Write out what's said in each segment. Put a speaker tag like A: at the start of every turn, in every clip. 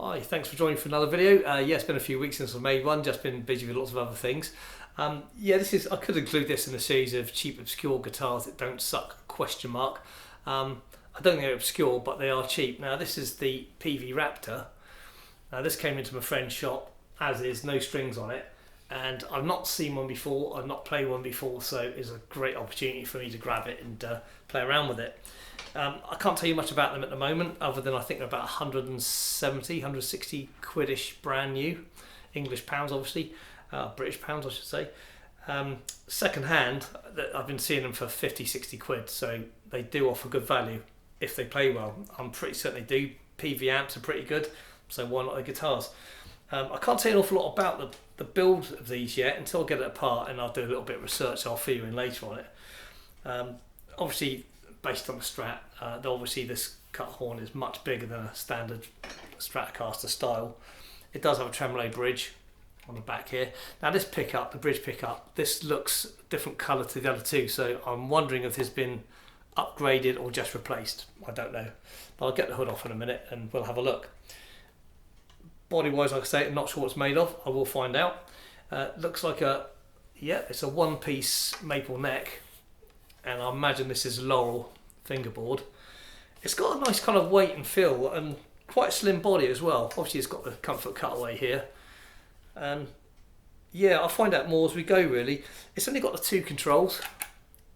A: Hi, thanks for joining for another video. Yeah, it's been a few weeks since I made one, just been busy with lots of other things. Yeah, I could include this in a series of cheap, obscure guitars that don't suck, question mark. I don't think they're obscure, but they are cheap. Now, this is the Peavey Raptor. This came into my friend's shop, as is, no strings on it. And I've not seen one before, I've not played one before, so it's a great opportunity for me to grab it and play around with it. I can't tell you much about them at the moment, other than I think they're about 170, 160 quidish brand new. English pounds, obviously, British pounds I should say. Second hand, I've been seeing them for 50, 60 quid, so they do offer good value if they play well. I'm pretty certain they do. Peavey amps are pretty good, so why not the guitars? I can't say an awful lot about the build of these yet until I get it apart, and I'll do a little bit of research. I'll fill you in later on it. Obviously, based on the Strat, obviously this cut horn is much bigger than a standard Stratocaster style. It does have a tremolo bridge on the back here. Now this pickup, the bridge pickup, this looks different colour to the other two, so I'm wondering if this has been upgraded or just replaced. I don't know, but I'll get the hood off in a minute and we'll have a look. Body wise, like I say, I'm not sure what it's made of. I will find out. Looks like it's a one piece maple neck, and I imagine this is laurel fingerboard. It's got a nice kind of weight and feel and quite a slim body as well. Obviously it's got the comfort cutaway here. Yeah, I'll find out more as we go really. It's only got the two controls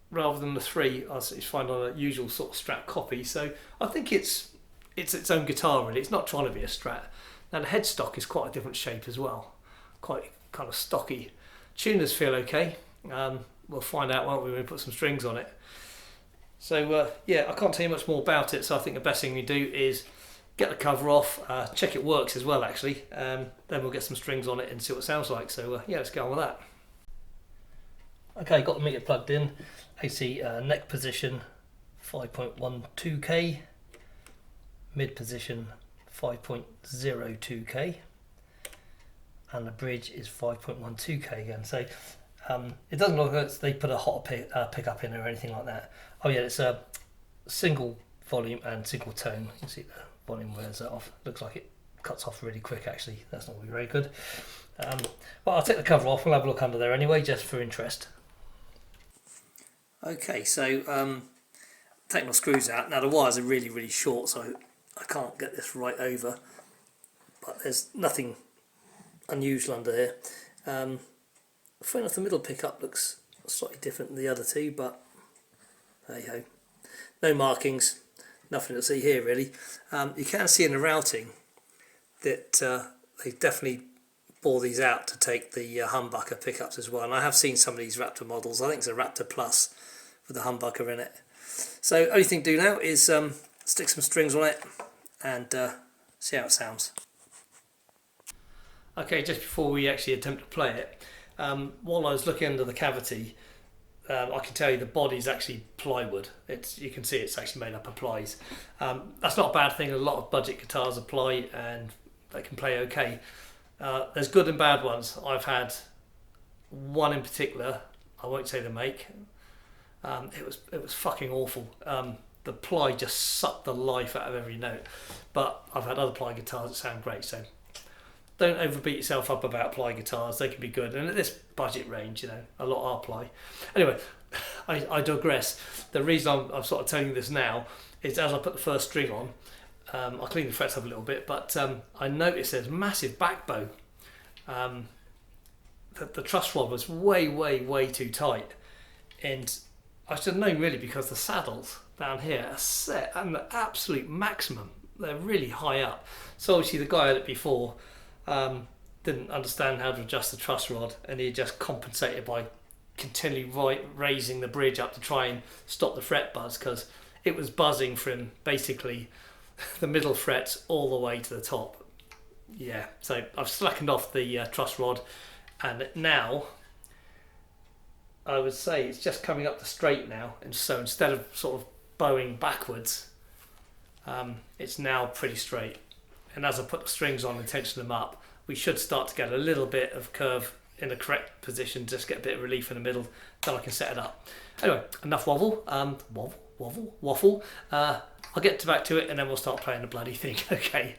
A: rather than the three I find on a usual sort of Strat copy, so I think it's its own guitar really. It's not trying to be a Strat. Now the headstock is quite a different shape as well, quite kind of stocky. Tuners feel okay. We'll find out, won't we, when we put some strings on it. So yeah, I can't tell you much more about it, so I think the best thing we do is get the cover off, check it works as well actually, then we'll get some strings on it and see what it sounds like. So yeah, let's get on with that. Okay, got the meter plugged in. AC neck position 5.12k, mid position 5.02k, and the bridge is 5.12k again. So it doesn't look like they put a hot pickup in or anything like that. Oh yeah, it's a single volume and single tone. You can see the volume wears that off. Looks like it cuts off really quick actually. That's not really very good. But I'll take the cover off. We'll have a look under there anyway, just for interest. Okay, so take my screws out. Now the wires are really, really short, so I can't get this right over, but there's nothing unusual under here. Funny enough, the middle pickup looks slightly different than the other two, but hey ho. No markings, nothing to see here really. You can see in the routing that they definitely bore these out to take the humbucker pickups as well, and I have seen some of these Raptor models. I think it's a Raptor Plus with the humbucker in it. So only thing to do now is stick some strings on it and see how it sounds. Okay, just before we actually attempt to play it, while I was looking under the cavity, I can tell you the body's actually plywood. You can see it's actually made up of plies. That's not a bad thing. A lot of budget guitars are ply and they can play okay. There's good and bad ones. I've had one in particular, I won't say the make. It was fucking awful. The ply just sucked the life out of every note. But I've had other ply guitars that sound great, so don't overbeat yourself up about ply guitars. They can be good, and at this budget range, you know, a lot are ply. Anyway, I digress. The reason I'm sort of telling you this now is as I put the first string on, I cleaned the frets up a little bit, but I noticed there's massive back bow. The truss rod was way too tight, and I should have known really because the saddles down here are set at the absolute maximum. They're really high up. So obviously the guy had it before didn't understand how to adjust the truss rod, and he just compensated by continually raising the bridge up to try and stop the fret buzz, because it was buzzing from basically the middle frets all the way to the top. Yeah, so I've slackened off the truss rod, and now I would say it's just coming up the straight now, and so instead of sort of bowing backwards, it's now pretty straight. And as I put the strings on and tension them up, we should start to get a little bit of curve in the correct position, just get a bit of relief in the middle, then I can set it up. Anyway, enough waffle. I'll get back to it and then we'll start playing the bloody thing. Okay.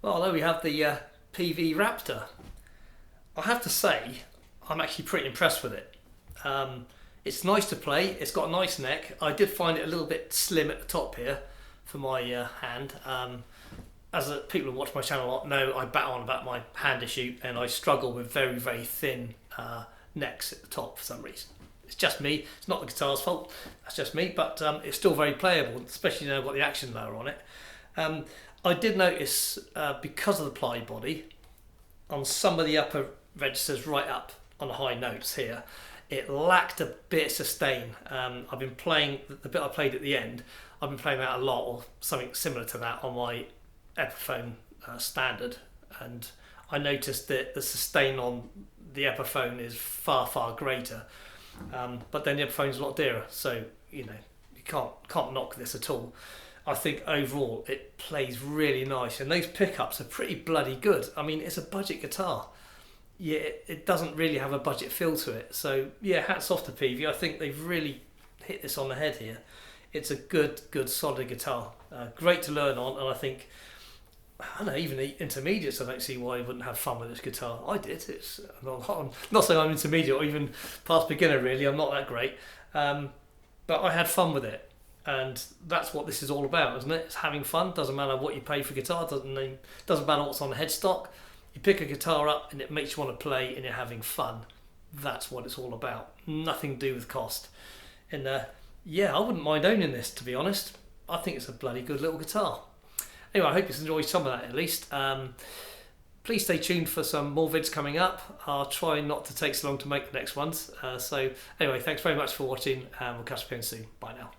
A: Well, there we have the Peavey Raptor. I have to say, I'm actually pretty impressed with it. It's nice to play, it's got a nice neck. I did find it a little bit slim at the top here for my hand. As people who watch my channel a lot know, I bat on about my hand issue and I struggle with very, very thin necks at the top for some reason. It's just me, it's not the guitar's fault, that's just me, but it's still very playable, especially now I've got the action lower on it. I did notice, because of the ply body, on some of the upper registers right up on the high notes here, it lacked a bit of sustain. I've been playing, the bit I played at the end, I've been playing that a lot, or something similar to that on my Epiphone standard, and I noticed that the sustain on the Epiphone is far, far greater, but then the Epiphone's a lot dearer, so you know, you can't knock this at all. I think overall it plays really nice, and those pickups are pretty bloody good. I mean, it's a budget guitar. Yeah, it doesn't really have a budget feel to it. So yeah, hats off to Peavey. I think they've really hit this on the head here. It's a good solid guitar. Great to learn on, and I think, I don't know, even the intermediates, I don't see why you wouldn't have fun with this guitar. I did. I'm not saying I'm intermediate or even past beginner really. I'm not that great, but I had fun with it. And that's what this is all about, isn't it? It's having fun. Doesn't matter what you pay for guitar. Doesn't matter what's on the headstock. You pick a guitar up and it makes you want to play and you're having fun. That's what it's all about. Nothing to do with cost. And yeah, I wouldn't mind owning this, to be honest. I think it's a bloody good little guitar. Anyway, I hope you enjoyed some of that at least. Please stay tuned for some more vids coming up. I'll try not to take so long to make the next ones. So anyway, thanks very much for watching, and we'll catch up again soon. Bye now.